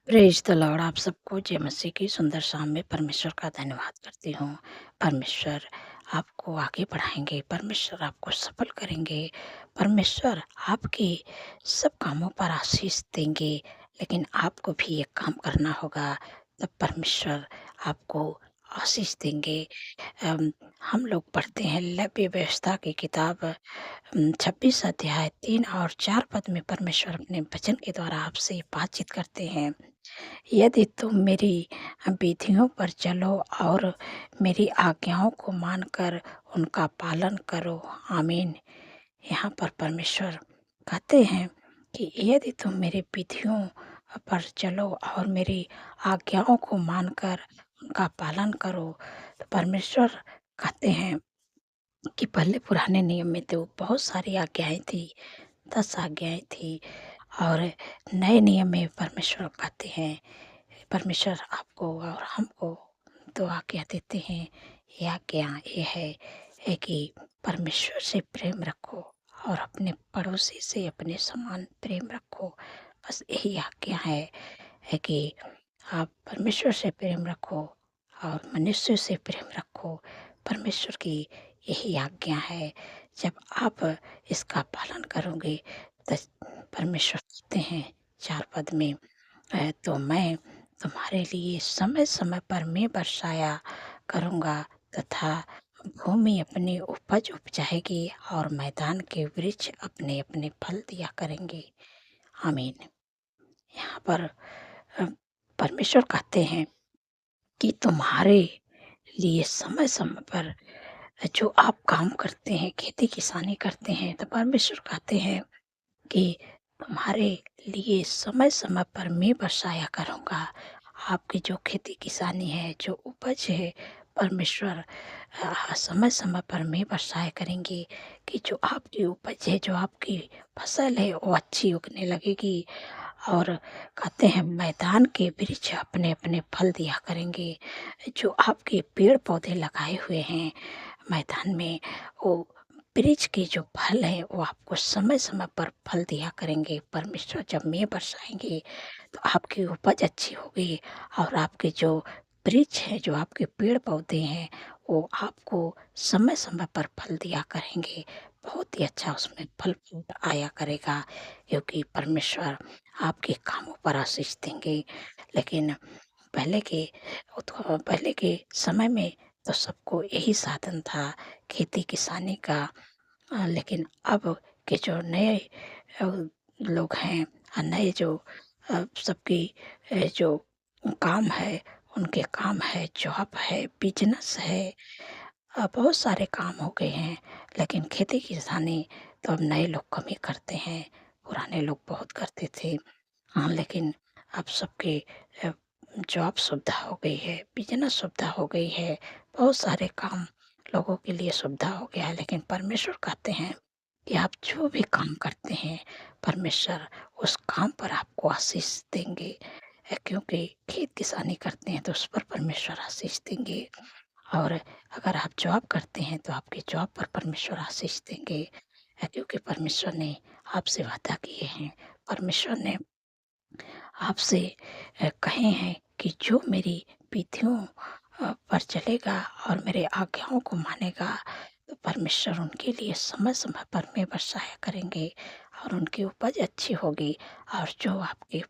Praise the Lord. आप सबको जय मसीह की सुंदर शाम में परमेश्वर का धन्यवाद करती हूँ। परमेश्वर आपको आगे बढ़ाएँगे, परमेश्वर आपको सफल करेंगे, परमेश्वर आपके सब कामों पर आशीष देंगे। लेकिन आपको भी एक काम करना होगा, तब परमेश्वर आपको आशीष देंगे। अम, हम लोग पढ़ते हैं लेवी व्यवस्था की किताब 26 अध्याय 3 और 4 पद में परमेश्वर अपने वचन के द्वारा आपसे बातचीत करते हैं। यदि तुम मेरी विधियों पर चलो और मेरी आज्ञाओं को मानकर उनका पालन करो। आमीन। यहाँ पर परमेश्वर कहते हैं कि यदि तुम मेरी विधियों पर चलो और मेरी आज्ञाओं को मानकर उनका पालन करो, तो परमेश्वर कहते हैं कि पहले पुराने नियम में तो बहुत सारी आज्ञाएँ थी, 10 आज्ञाएँ थी और नए नियम में परमेश्वर कहते हैं, परमेश्वर आपको और हमको 2 आज्ञा देते हैं। ये आज्ञा ये है कि परमेश्वर से प्रेम रखो और अपने पड़ोसी से अपने समान प्रेम रखो। बस यही आज्ञा है कि आप परमेश्वर से प्रेम रखो और मनुष्य से प्रेम रखो। परमेश्वर की यही आज्ञा है। जब आप इसका पालन करोगे तो परमेश्वर कहते हैं 4 पद में तो मैं तुम्हारे लिए समय-समय पर मैं बरसाया करूँगा तथा भूमि अपनी उपज उपजाएगी और मैदान के वृक्ष अपने-अपने फल दिया करेंगे। आमीन। यहाँ पर अ, परमेश्वर कहते हैं कि तुम्हारे लिए समय-समय पर जो आप काम करते हैं, खेती-किसानी करते हैं, तो परमेश्वर कहते हैं कि तुम्हारे लिए समय-समय पर मैं बरसाया करूँगा। आपकी जो खेती-किसानी है, जो उपज है, परमेश्वर समय-समय पर मैं बरसाया करेंगे कि जो आपकी उपज है, जो आपकी फसल है, वो अच्छी उगने लगेगी। और कहते हैं मैदान के वृक्ष अपने-अपने फल दिया करेंगे। जो आपके पेड़-पौधे लगाए हुए हैं मैदान में, वो वृक्ष के जो फल हैं वो आपको समय-समय पर फल दिया करेंगे। परमेश्वर जब मेंह बरसाएँगे तो आपकी उपज अच्छी होगी और आपके जो वृक्ष हैं, जो आपके पेड़-पौधे हैं, वो आपको समय-समय पर फल दिया करेंगे। बहुत ही अच्छा उसमें फल-फ्रूट आया करेगा क्योंकि परमेश्वर आपके कामों पर आशीष देंगे। लेकिन पहले के पहले के समय में तो सबको यही साधन था खेती-किसानी का। लेकिन अब के जो नए अ, लोग हैं नए जो सबकी जो काम है, उनके काम है, जॉब है, बिज़नेस है, बहुत सारे काम हो गए हैं। लेकिन खेती-किसानी तो अब नए लोग कम ही करते हैं, पुराने लोग बहुत करते थे। हाँ, लेकिन अब सबके अ, जॉब सुविधा हो गई है, बिज़नेस सुविधा हो गई है, बहुत सारे काम लोगों के लिए सुविधा हो गया है। लेकिन परमेश्वर कहते हैं कि आप जो भी काम करते हैं, परमेश्वर उस काम पर आपको आशीष देंगे। क्योंकि खेती-किसानी करते हैं तो उस पर परमेश्वर आशीष देंगे और अगर आप जॉब करते हैं तो आपकी जॉब पर परमेश्वर आशीष देंगे। क्योंकि परमेश्वर ने आपसे वादा किए हैं। परमेश्वर ने आपसे कहे हैं कि जो मेरी विधियों पर चलेगा और मेरे आज्ञाओं को मानेगा, तो परमेश्वर उनके लिए समय-समय पर मेंह बरसाया करेंगे और उनकी उपज अच्छी होगी। और जो आपके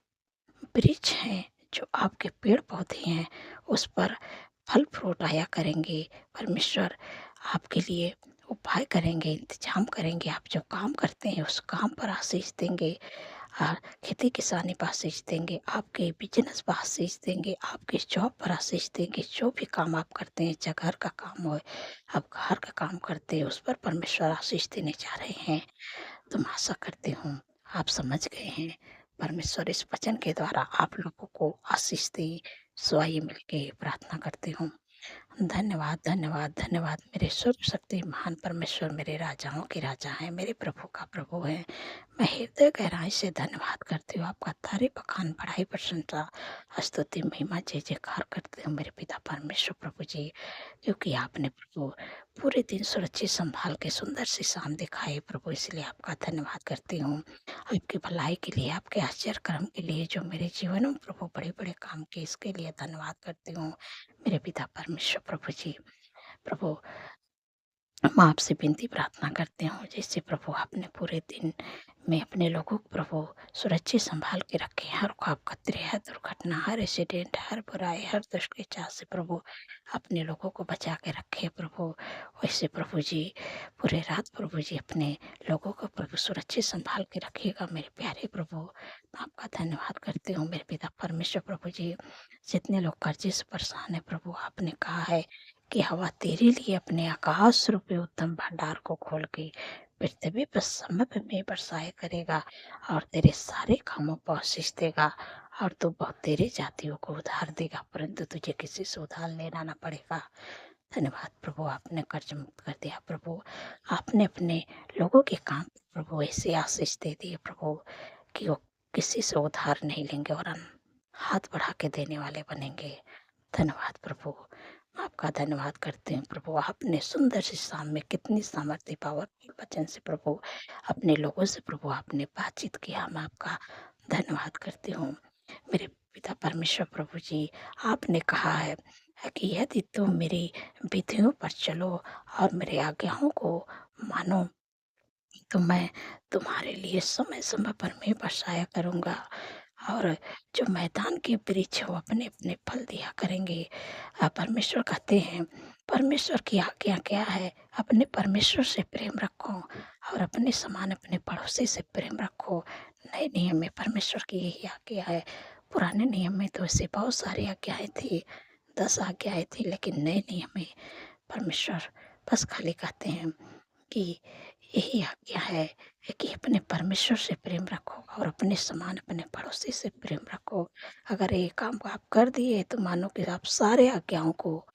वृक्ष हैं, जो आपके पेड़-पौधे हैं, उस पर फल-फ्रूट आया करेंगे। परमेश्वर आपके लिए उपाय करेंगे, इंतज़ाम करेंगे। आप जो काम करते हैं, उस काम पर आशीष देंगे। खेती-किसानी पर आशीष देंगे, आपके बिज़नेस पर आशीष देंगे, आपके जॉब पर आशीष देंगे। जो भी काम आप करते हैं, चाहे घर का काम हो, आप घर का काम करते हैं, उस पर परमेश्वर आशीष देने जा रहे हैं। तो मैं आशा करती हूँ, आप समझ गए हैं। परमेश्वर इस वचन के द्वारा आप लोगों को आशीष दे। सो आइए मिलके प्रार्थना करती हूँ। धन्यवाद, धन्यवाद, धन्यवाद मेरे सर्वशक्तिमान परमेश्वर मेरे राजाओं के राजा हैं, मेरे प्रभु का प्रभु है। मैं हृदय गहराई से धन्यवाद करती हूँ। आपका तारीफ़, बखान, बड़ाई, प्रशंसा, स्तुति, महिमा, जय जयकार करती हूँ मेरे पिता परमेश्वर प्रभु जी। क्योंकि आपने प्रभु पूरे दिन सुरक्षित संभाल के सुंदर सी शाम दिखाई प्रभु, इसलिए आपका धन्यवाद करती हूँ। आपकी भलाई के लिए, आपके आश्चर्य कर्म के लिए जो मेरे जीवन में प्रभु बड़े-बड़े काम किए, इसके लिए धन्यवाद करती हूँ मेरे पिता परमेश्वर प्रभु जी। प्रभु, मैं आपसे विनती प्रार्थना करती हूँ, जैसे प्रभु आपने पूरे दिन में अपने लोगों को प्रभु सुरक्षित संभाल के रखे, हर ख्वाब खतरे, हर दुर्घटना, हर एक्सीडेंट, हर बुराई, हर दुष्ट के चाल से प्रभु अपने लोगों को बचा के रखे प्रभु। वैसे प्रभु जी पूरे रात प्रभु जी अपने लोगों को प्रभु सुरक्षित संभाल के रखिएगा मेरे प्यारे प्रभु। मैं आपका धन्यवाद करती हूँ मेरे पिता परमेश्वर प्रभु जी। जितने लोग कर्जे से परेशान है प्रभु, आपने कहा है कि हवा तेरे लिए अपने आकाश रूपी उत्तम भंडार को खोल के पृथ्वी पर समय पे में बरसाए करेगा, और तेरे सारे कामों पर आशीष देगा, और तू बहुत तेरे जातियों को उधार देगा, परंतु तुझे किसी से उधार लेना ना पड़ेगा। धन्यवाद प्रभु, आपने कर्ज मुक्त कर दिया प्रभु। आपने अपने लोगों के काम पे प्रभु ऐसे आशीष दे दिए प्रभु कि वो किसी से उधार नहीं लेंगे और हाथ बढ़ा के देने वाले बनेंगे। धन्यवाद प्रभु, मैं आपका धन्यवाद करते हैं प्रभु। आपने सुंदर सी शाम में कितनी सामर्थ्य पावरफुल वचन से प्रभु अपने लोगों से प्रभु आपने बातचीत किया, मैं आपका धन्यवाद करती हूँ मेरे पिता परमेश्वर प्रभु जी। आपने कहा है कि यदि तुम मेरी विधियों पर चलो और मेरे आज्ञाओं को मानो, तो मैं तुम्हारे लिए समय-समय पर मैं बरसाया करूँगा, और जो मैदान के वृक्ष वो अपने-अपने फल दिया करेंगे। परमेश्वर कहते हैं, परमेश्वर की आज्ञा क्या है? अपने परमेश्वर से प्रेम रखो और अपने समान अपने पड़ोसी से प्रेम रखो। नए नियम में परमेश्वर की यही आज्ञा है। पुराने नियम में तो ऐसे बहुत सारी आज्ञाएँ थी, 10 आज्ञाएँ थी, लेकिन नए नियम में परमेश्वर बस खाली कहते हैं कि यही आज्ञा है कि अपने परमेश्वर से प्रेम रखो और अपने समान अपने पड़ोसी से प्रेम रखो। अगर ये काम आप कर दिए तो मानो कि आप सारे आज्ञाओं को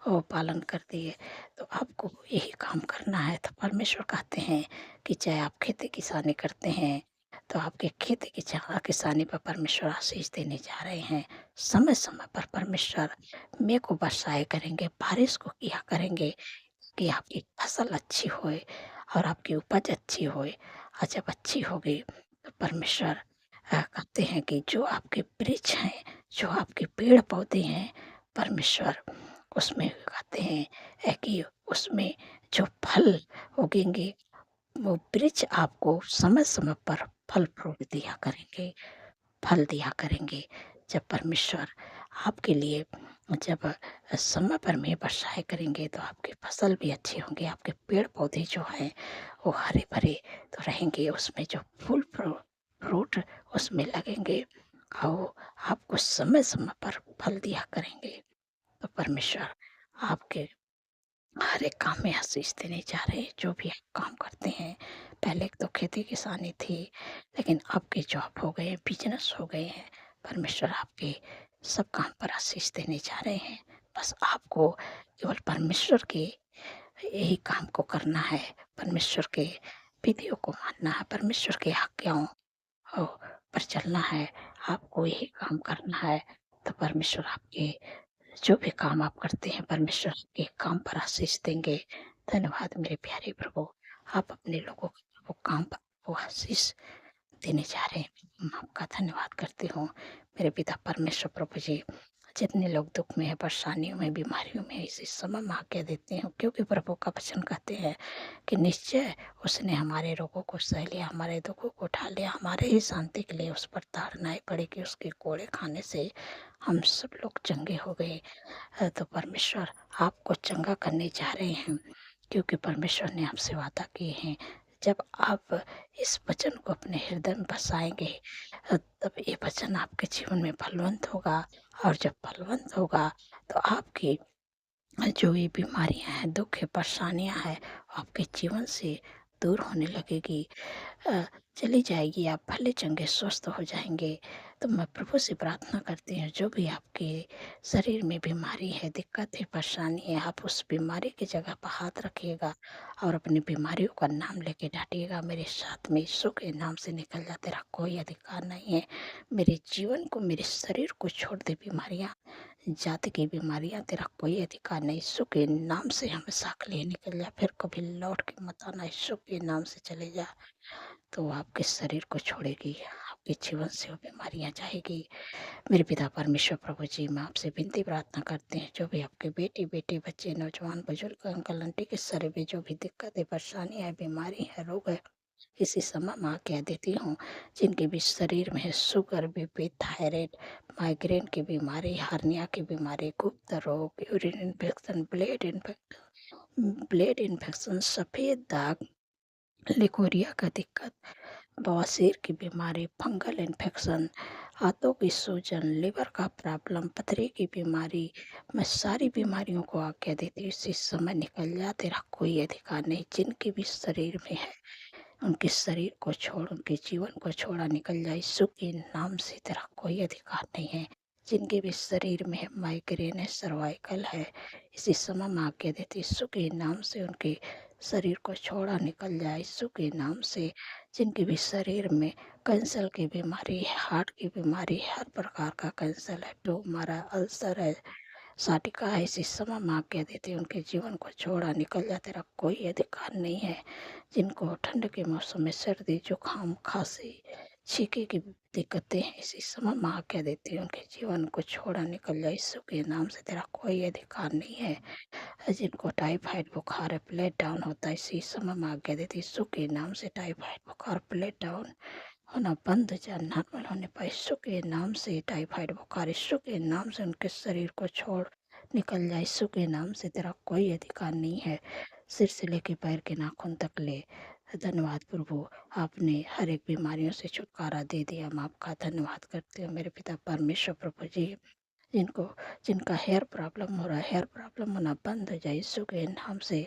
पालन कर दिए। तो आपको यही काम करना है। तो परमेश्वर कहते हैं कि चाहे आप खेती किसानी करते हैं, तो आपके खेती की किसानी पर परमेश्वर आशीष देने जा रहे हैं। समय समय पर परमेश्वर मेघ को बरसाए करेंगे, बारिश को किया करेंगे कि आपकी फसल अच्छी होए और आपकी उपज अच्छी होए। और जब अच्छी होगी तो परमेश्वर कहते हैं कि जो आपके वृक्ष हैं, जो आपके पेड़ पौधे हैं, परमेश्वर उसमें कहते हैं कि उसमें जो फल उगेंगे, वो वृक्ष आपको समय समय पर फल फ्रूट दिया करेंगे, फल दिया करेंगे। जब परमेश्वर आपके लिए जब समय पर मेघ वर्षाएँ करेंगे तो आपकी फसल भी अच्छी होंगी, आपके पेड़-पौधे जो हैं वो हरे-भरे तो रहेंगे, उसमें जो फूल फ्रूट उसमें लगेंगे और वो आपको समय-समय पर फल दिया करेंगे। तो परमेश्वर आपके हर एक काम में आशीष देने जा रहे हैं, जो भी आप काम करते हैं। पहले तो खेती किसानी थी, लेकिन अब के जॉब हो गए, बिजनेस हो गए हैं। परमेश्वर आपके सब काम पर आशीष देने जा रहे हैं। बस आपको केवल परमेश्वर के यही काम को करना है, परमेश्वर के विधियों को मानना है, परमेश्वर की आज्ञाओं पर चलना है। आपको यही काम करना है, तो परमेश्वर आपके जो भी काम आप करते हैं परमेश्वर के काम पर आशीष देंगे। धन्यवाद मेरे प्यारे प्रभु, आप अपने लोगों को वो काम पर वो आशीष देने जा रहे हैं। मैं आपका धन्यवाद करती हूँ मेरे पिता परमेश्वर प्रभु जी। जितने लोग दुख में हैं, परेशानियों में, बीमारियों में, इसी समय मैं आज्ञा देती हूँ, क्योंकि प्रभु का वचन कहते हैं कि निश्चय उसने हमारे रोगों को सह लिया, हमारे दुखों को उठा लिया, हमारे ही शांति के लिए उस पर ताड़नाएँ पड़ी कि उसके कोड़े खाने से हम सब लोग चंगे हो गए। तो परमेश्वर आपको चंगा करने जा रहे हैं, क्योंकि परमेश्वर ने आपसे वादा किए हैं। जब आप इस वचन को अपने हृदय में बसाएँगे, तब ये वचन आपके जीवन में फलवंत होगा, और जब फलवंत होगा तो आपकी जो ये बीमारियाँ हैं, दुःख है, परेशानियाँ हैं, आपके जीवन से दूर होने लगेगी। चली जाएगी, आप भले चंगे स्वस्थ हो जाएँगे। तो मैं प्रभु से प्रार्थना करती हूँ, जो भी आपके शरीर में बीमारी है, दिक्कत है, परेशानी है, आप उस बीमारी की जगह पर हाथ रखिएगा और अपनी बीमारियों का नाम लेके डांटिएगा, मेरे साथ में यीशु के नाम से निकल जा, तेरा कोई अधिकार नहीं है मेरे जीवन को, मेरे शरीर को छोड़ दे बीमारियाँ, जाति की बीमारियाँ, तेरा कोई अधिकार नहीं। यीशु के नाम से हमेशा के लिए निकल जा, फिर कभी लौट के मत आना, यीशु के नाम से चले जा। तो आपके शरीर को छोड़ेगी, आपके जीवन से वो बीमारियाँ जाएगी। मेरे पिता परमेश्वर प्रभु जी, मैं आपसे विनती प्रार्थना करते हैं, जो भी आपके बेटी बेटे बच्चे नौजवान बुजुर्ग अंकल आंटी के शरीर में जो भी दिक्कत है, परेशानी है, बीमारी है, रोग है, इसी समय माँ कह देती हूँ, जिनके भी शरीर में है शुगर, बीपी, थायराइड, माइग्रेन की बीमारी, हार्निया की बीमारी, गुप्त रोग, यूरिन इन्फेक्शन, ब्लड इन्फेक्शन, सफ़ेद दाग, लिकोरिया का दिक्कत, बवासीर की बीमारी, फंगल इन्फेक्शन, हाथों की सूजन, लिवर का प्रॉब्लम, पथरी की बीमारी, मैं सारी बीमारियों को आज्ञा देती हूँ, इसी समय निकल जा, तेरा कोई अधिकार नहीं। जिनके भी शरीर में है उनके शरीर को छोड़, उनके जीवन को छोड़ा निकल जाए, यीशु के नाम से, तेरा कोई अधिकार नहीं है। जिनके भी शरीर में है, माइग्रेन है, सर्वाइकल है, इसी समय मैं आज्ञा देती हूँ, यीशु के नाम से उनके शरीर को छोड़ा निकल जाए, यीशु के नाम से। जिनके भी शरीर में कैंसर की बीमारी है, हार्ट की बीमारी, हर प्रकार का कैंसर है, ट्यूमर है, अल्सर है, साटिका है, इसी समय मैं आज्ञा देती हूँ, उनके जीवन को छोड़ा निकल जा, तेरा कोई अधिकार नहीं है। जिनको ठंड के मौसम में सर्दी, जुकाम, खांसी, छींके की दिक्कतें हैं, इसी समय मैं आज्ञा देती हूँ, उनके जीवन को छोड़ा निकल जाए, यीशु के नाम से, तेरा कोई अधिकार नहीं है। जिनको टाइफाइड बुखार है, प्लेट डाउन होता है, इसी समय मैं आज्ञा देती हूँ, यीशु के नाम से टाइफाइड बुखार, प्लेट डाउन होना बंद हो जाए, नॉर्मल होने पर, यीशु के नाम से टाइफाइड बुखार, यीशु के नाम से उनके शरीर को छोड़ निकल जाए, यीशु के नाम से, तेरा कोई अधिकार नहीं है। सिर से लेके पैर के नाखून तक ले। धन्यवाद प्रभु, आपने हर एक बीमारियों से छुटकारा दे दिया, मैं आपका धन्यवाद करती हूँ मेरे पिता परमेश्वर प्रभु जी। जिनको जिनका हेयर प्रॉब्लम हो रहा है, हेयर प्रॉब्लम होना बंद हो जाए, यीशु के नाम से।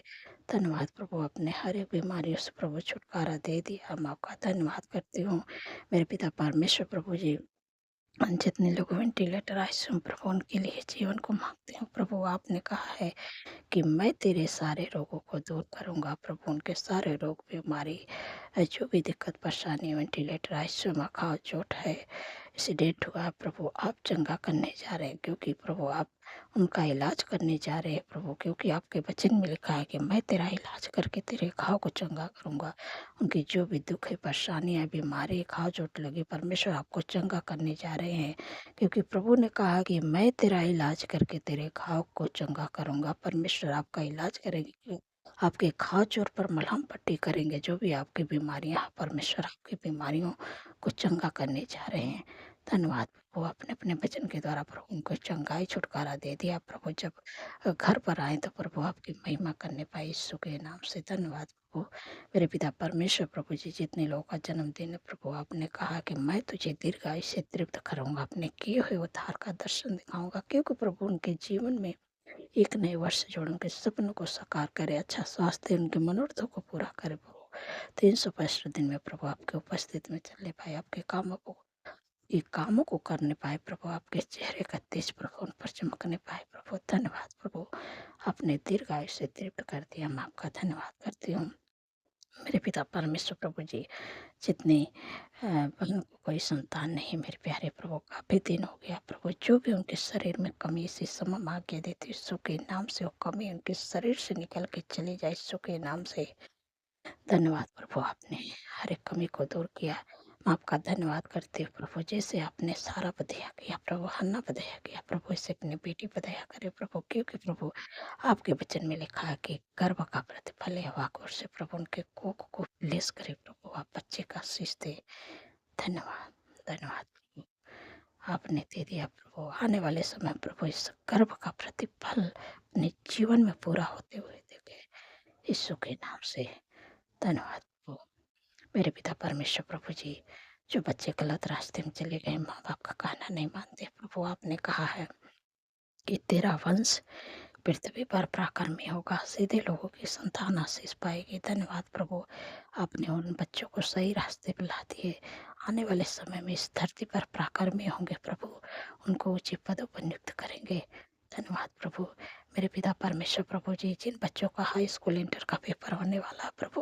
धन्यवाद प्रभु, अपने हर एक बीमारियों से प्रभु छुटकारा दे दिया, मैं आपका धन्यवाद करती हूँ मेरे पिता परमेश्वर प्रभु जी। जितने लोग वेंटिलेटर आईसीयू में प्रभु, उनके लिए जीवन को मांगते हूँ प्रभु, आपने कहा है कि मैं तेरे सारे रोगों को दूर करूँगा प्रभु, उनके सारे रोग बीमारी, जो भी दिक्कत परेशानी, वेंटिलेटर आईसीयू में खाओ चोट है, एक्सीडेंट हुआ है प्रभु, आप चंगा करने जा रहे हैं, क्योंकि प्रभु आप उनका इलाज करने जा रहे हैं प्रभु, क्योंकि आपके वचन में लिखा है कि मैं तेरा इलाज करके तेरे घाव को चंगा करूँगा। उनकी जो भी दुख है, परेशानियाँ, बीमारी, घाव चोट लगी, परमेश्वर आपको चंगा करने जा रहे हैं, क्योंकि प्रभु ने कहा कि मैं तेरा इलाज करके तेरे घाव को चंगा करूँगा। परमेश्वर आपका इलाज करेंगे, आपके घाव चोट पर मलहम पट्टी करेंगे, जो भी आपकी बीमारियाँ हैं, परमेश्वर आपकी बीमारियों को चंगा करने जा रहे हैं। धन्यवाद प्रभु, अपने अपने वचन के द्वारा प्रभु उनको चंगाई छुटकारा दे दिया प्रभु। जब घर पर आए तो प्रभु आपकी महिमा करने पाए, यीशु के नाम से। धन्यवाद प्रभु मेरे पिता परमेश्वर प्रभु जी, जितने लोगों का जन्मदिन है प्रभु, आपने कहा कि मैं तुझे दीर्घायु से तृप्त करूँगा, अपने किए हुए उद्धार का दर्शन दिखाऊंगा, क्योंकि प्रभु उनके जीवन में एक नए वर्ष जोड़, उनके सपनों को साकार करे, अच्छा स्वास्थ्य, उनके मनोरथों को पूरा करे प्रभु। 365 दिन में प्रभु आपके उपस्थिति में चलने पाए, आपके कामों को, ये कामों को करने पाए प्रभु, आपके चेहरे का तेज प्रभु उन पर चमकने पाए प्रभु। धन्यवाद प्रभु, आपने दीर्घायु से तृप्त कर दिया, मैं आपका धन्यवाद करती हूँ मेरे पिता परमेश्वर प्रभु जी। जितने बहनों को कोई संतान नहीं, मेरे प्यारे प्रभु, काफ़ी दिन हो गया प्रभु, जो भी उनके शरीर में कमी, इसी समय मांगे देती यीशु के नाम से, वो कमी उनके शरीर से निकल के चली जाए, यीशु के नाम से। धन्यवाद प्रभु, आपने हर एक कमी को दूर किया, मैं आपका धन्यवाद करती हूँ प्रभु। जैसे आपने सारा पर दया किया प्रभु, हन्ना पर दया किया प्रभु, इसे अपनी बेटी पर दया करे प्रभु, क्योंकि प्रभु आपके वचन में लिखा है कि गर्भ का प्रतिफल है वाकोर से प्रभु, उनके कोख को लेस करे प्रभु, आप बच्चे का शीश दे। धन्यवाद, धन्यवाद प्रभु, आपने दे दिया प्रभु। आने वाले समय प्रभु इस गर्भ का प्रतिफल अपने जीवन में पूरा होते हुए देखे, यीशु के नाम से। धन्यवाद प्रभु मेरे पिता परमेश्वर प्रभु जी। जो बच्चे गलत रास्ते में चले गए, माँ बाप का कहना नहीं मानते प्रभु, आपने कहा है कि तेरा वंश पृथ्वी पर पराक्रमी होगा, सीधे लोगों की संतान आशीष पाएगी। धन्यवाद प्रभु, आपने उन बच्चों को सही रास्ते पे ला दिए। आने वाले समय में इस धरती पर पराक्रमी होंगे प्रभु, उनको ऊँचे पदों पर नियुक्त करेंगे। धन्यवाद प्रभु, मेरे पिता परमेश्वर प्रभु जी, जिन बच्चों का हाई स्कूल इंटर का पेपर होने वाला है प्रभु,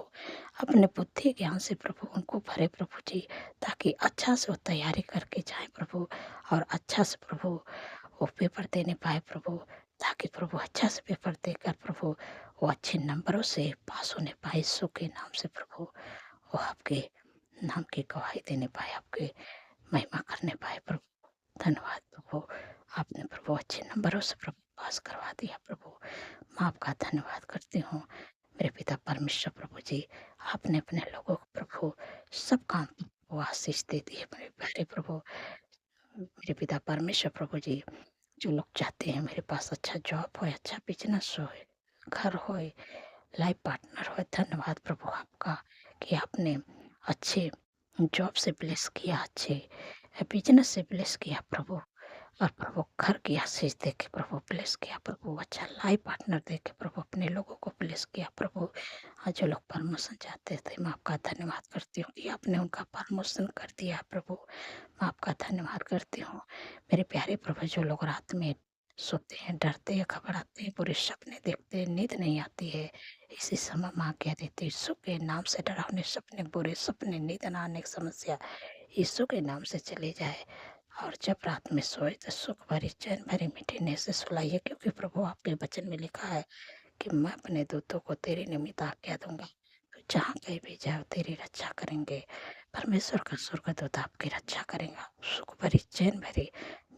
अपने बुद्धि ज्ञान से प्रभु उनको भरे प्रभु जी, ताकि अच्छा से वो तैयारी करके जाएँ प्रभु, और अच्छा से प्रभु वो पेपर देने पाए प्रभु, ताकि प्रभु अच्छा से पेपर देकर प्रभु वो अच्छे नंबरों से पास होने पाए। यीशु के नाम से प्रभु वो आपके नाम की गवाही देने पाए, आपके महिमा करने पाए प्रभु। धन्यवाद प्रभु, आपने प्रभु अच्छे नंबरों से प्रभु पास करवा दिया प्रभु, मैं आपका धन्यवाद करती हूँ। मेरे पिता परमेश्वर प्रभु जी, आपने अपने लोगों को प्रभु सब काम को आशीष दे दी है मेरे प्यारे प्रभु। मेरे पिता परमेश्वर प्रभु जी, जो लोग चाहते हैं मेरे पास अच्छा जॉब हो, अच्छा बिजनेस हो, घर हो, लाइफ पार्टनर हो, धन्यवाद प्रभु आपका कि आपने अच्छे जॉब से ब्लेस किया, अच्छे बिजनेस से ब्लेस किया प्रभु, और प्रभु घर की आशीष दे के प्रभु ब्लेस किया प्रभु, अच्छा लाइफ पार्टनर दे के प्रभु अपने लोगों को ब्लेस किया प्रभु। आज जो लोग प्रमोशन चाहते थे, मैं आपका धन्यवाद करती हूँ कि आपने उनका प्रमोशन कर दिया प्रभु, मैं आपका धन्यवाद करती हूँ। मेरे प्यारे प्रभु, जो लोग रात में सोते हैं, डरते हैं, घबराते हैं, बुरे सपने देखते हैं, नींद नहीं आती है, इसी समय माँ कह देती है, यीशु के नाम से डरावने सपने, बुरे सपने, नींद न आने की समस्या यीशु के नाम से चली जाए, और जब रात में सोए तो सुख भरी चैन भरी मीठी नींद से सुलाइए, क्योंकि प्रभु आपके वचन में लिखा है कि मैं अपने दूतों को तेरे निमित्त आज्ञा दूंगा, तो जहाँ कहीं भी जाओ तेरी रक्षा करेंगे। परमेश्वर का स्वर्गदूत आपकी रक्षा करेगा, सुख भरी चैन भरी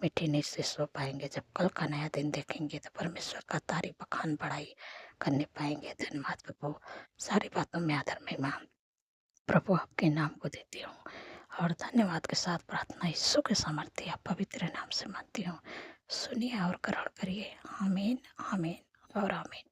मीठी नींद से सो पाएंगे। जब कल का नया दिन देखेंगे तो परमेश्वर का तारीफ बखान बढ़ाई करने पाएंगे। धन्यवाद प्रभु, सारी बातों में आदर महिमा प्रभु आपके नाम को देती हूँ, और धन्यवाद के साथ प्रार्थना यीशु के सामर्थ्य पवित्र नाम से मानती हूँ। सुनिए और ग्रहण करिए। आमीन, आमीन और आमीन।